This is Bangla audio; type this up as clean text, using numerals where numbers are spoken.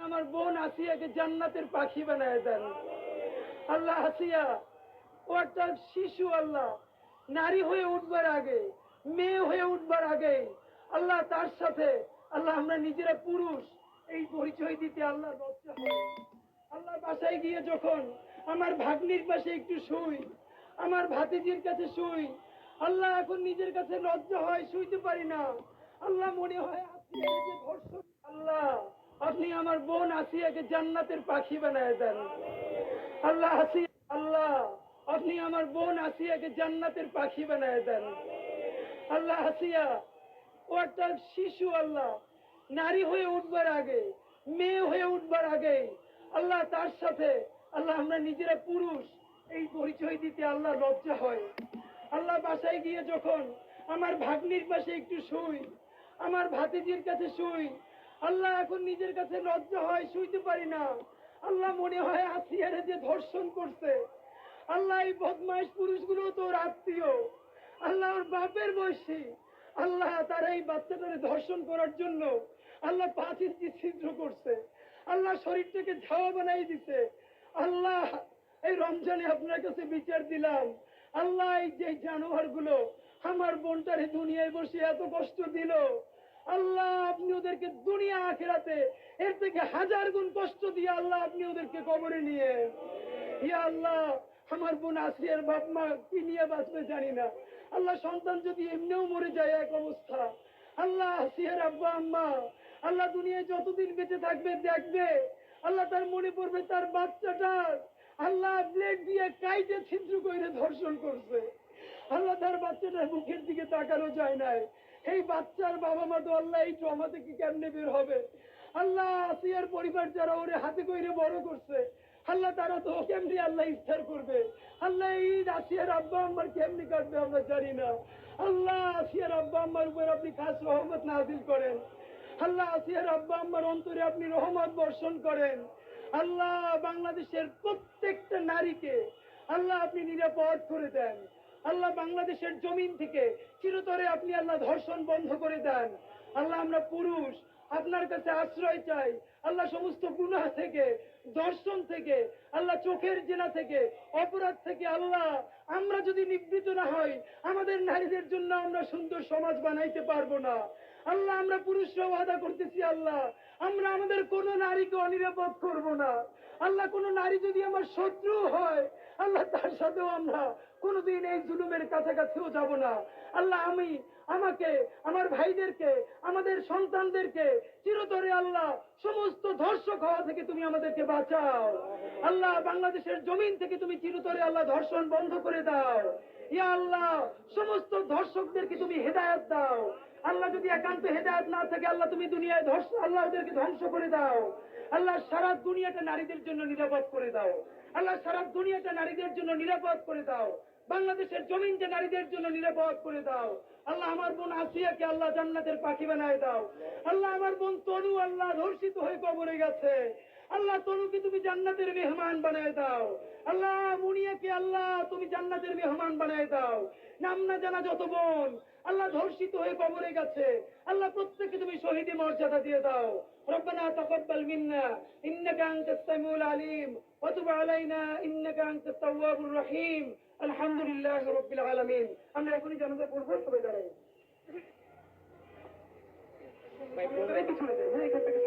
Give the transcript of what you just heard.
আমার বোন আসিয়াকে জান্নাতের পাখি বানায় দেন। আল্লাহ আসিয়া ও একটা শিশু, আল্লাহ নারী হয়ে উঠবার আগে, মেয়ে হয়ে উঠবার আগে আল্লাহ তার সাথে আল্লাহ আমরা নিজেরা পুরুষ এই পরিচয় দিতে আল্লাহ লজ্জা হয়। আল্লাহ বাসায় গিয়ে যখন আমার ভাগ্নির পাশে একটু শুই, আমার ভাতিজির কাছে শুই, আল্লাহ এখন নিজের কাছে লজ্জা হয়, শুইতে পারি না। আল্লাহ মনে হয় আসিয়ার যে ধর্ষণ, আল্লাহ আপনি আমার বোন আসিয়াকে জান্নাতের পাখি বানায় দেন। আল্লাহ আসিয়া, আল্লাহ আপনি আমার বোন আসিয়াকে জান্নাতের পাখি বানায় দেন। আল্লাহ আসিয়া ও একটা শিশু, আল্লাহ নারী হয়ে উঠবার আগে, মেয়ে হয়ে উঠবার আগে আল্লাহ তার সাথে আল্লাহ আমরা নিজেরা পুরুষ এই পরিচয় দিতে আল্লাহ লজ্জা হয়। আল্লাহ বাসায় গিয়ে যখন আমার ভাগ্নির পাশে একটু শুই, আমার ভাতিজির কাছে শুই, আল্লাহ এখন নিজের কাছে লজ্জা হয়, শুইতে পারি না। আল্লাহ মনে হয় আসিয়ারে যে ধর্ষণ করছে, আল্লাহ এই বদমাইশ পুরুষগুলো তোর আত্মীয়, আল্লাহ ওর বাপের বয়সী, আল্লাহ তারা এই বাচ্চাটাকে ধর্ষণ করার জন্য আল্লাহ 5 ইঞ্চি ছিদ্র করছে, আল্লাহ শরীরটাকে ঝাওয়া বানাই দিছে। আল্লাহ এই রমজানে আপনার কাছে বিচার দিলাম, আল্লাহ এই যে জানোয়ার গুলো আমার বোনটারে দুনিয়ায় বসে এত কষ্ট দিল, আল্লাহ আপনি ওদেরকে দুনিয়া আখিরাতে এর থেকে 1000 গুণ কষ্ট দিয়ে আল্লাহ আপনি ওদেরকে কবরে নিয়ে। ইয়া আল্লাহ আমার বোন আসিয়ার বাপ মা কি নিয়ে বাঁচবে জানি না, আল্লাহ সন্তান যদি এমনিও মরে যায় এক অবস্থা, আল্লাহ আসিয়ার আব্বা আম্মা আল্লাহ দুনিয়ায় যতদিন বেঁচে থাকবে দেখবে, আল্লাহ তার মনে পড়বে তার বাচ্চাটার আল্লাহ ব্লেড দিয়ে কাইটে ছিদ্র করে ধর্ষণ করছে, আল্লাহ তার বাচ্চাটার মুখের দিকে তাকানো যায় নাই। এই বাচ্চার বাবা মা তো আল্লাহ এই ট্রমা থেকে কেমনে বের হবে? আল্লাহ আসিয়ার পরিবার যারা ওরে হাতে কইরে বড় করছে, আল্লাহ তারা তো কেমনি আল্লাহ ইফতার করবে, আল্লাহ এই আসিয়ার আব্বা আম্মার কেমনি কাটবে আমরা জানি না। আল্লাহ আসিয়ার আব্বা আম্মার উপর আপনি খাস রহমত নাযিল করেন, আল্লাহ আসিয়ার আব্বা আম্মার অন্তরে আপনি রহমত বর্ষণ করেন। আল্লাহ বাংলাদেশের প্রত্যেকটা নারীকে আল্লাহ আপনি নিরাপদ করে দেন। আল্লাহ বাংলাদেশের জমিন থেকে চিরতরে আপনি আল্লাহ ধর্ষণ বন্ধ করে দেন। আল্লাহ আমরা পুরুষ আপনার কাছে আশ্রয় চাই, আল্লাহ সমস্ত গুনাহ থেকে, দর্শন থেকে, আল্লাহ চোখের জেনা থেকে, অপরাধ থেকে আল্লাহ আমরা যদি নিবৃত না হই, আমাদের নারীদের জন্য আমরা সুন্দর সমাজ বানাইতে পারবো না। আল্লাহ আমরা পুরুষরাও ওয়াদা করতেছি, আল্লাহ আমরা আমাদের কোন নারীকে অনিরাপদ করব না। আল্লাহ কোন নারী যদি আমার শত্রু হয়, আল্লাহ তার সাথেও আমরা কোনদিন এই জুলুমের কাছাকাছিও যাব না। আল্লাহ আমাকে, আমার ভাইদেরকে, আমাদের সন্তানদেরকে চিরতরে আল্লাহ সমস্ত ধর্ষক হওয়া থেকে তুমি আমাদেরকে বাঁচাও। আল্লাহ বাংলাদেশের জমিন থেকে তুমি চিরতরে আল্লাহ ধর্ষণ বন্ধ করে দাও। ইয়া আল্লাহ সমস্ত ধর্ষকদেরকে তুমি হেদায়েত দাও। আল্লাহ যদি একান্ত হেদায়েত না থাকে, আল্লাহ তুমি দুনিয়ায় আল্লাহ ওদেরকে ধ্বংস করে দাও। আল্লাহ সারা দুনিয়াটা নারীদের জন্য নিরাপদ করে দাও। আল্লাহ সারা দুনিয়াটা নারীদের জন্য নিরাপদ করে দাও। বাংলাদেশের জমিনটা নারীদের জন্য নিরাপদ করে দাও। আল্লাহ আমার বোন আসিয়াকে আল্লাহ জান্নাতের পাখি বানায় দাও। আল্লাহ আমার বোন তনু আল্লাহ ধর্ষিত হয়ে কবরে গেছে, আল্লাহ তনুকে তুমি জান্নাতের মেহমান বানায় দাও। আল্লাহ মুনিয়াকে আল্লাহ তুমি জান্নাতের মেহমান বানায় দাও। নাম না জানা যত বোন আল্লাহ ধর্ষিত হয়ে কবরে গেছে, আল্লাহ প্রত্যেককে তুমি শহীদি মর্যাদা দিয়ে দাও। রব্বানা তাকাব্বাল মিন্না ইন্নাকা আনতাস সামিউল আলিম ওয়া তুব আলাইনা ইন্নাকা আনতাত তাওয়াবুর রহিম। আলহামদুলিল্লাহি রাব্বিল আলামিন। আমরা এখনই জানাজা পড়ব, সবাই দাঁড়াই। ভাই প্রোগ্রামে কিছু না, এখান থেকে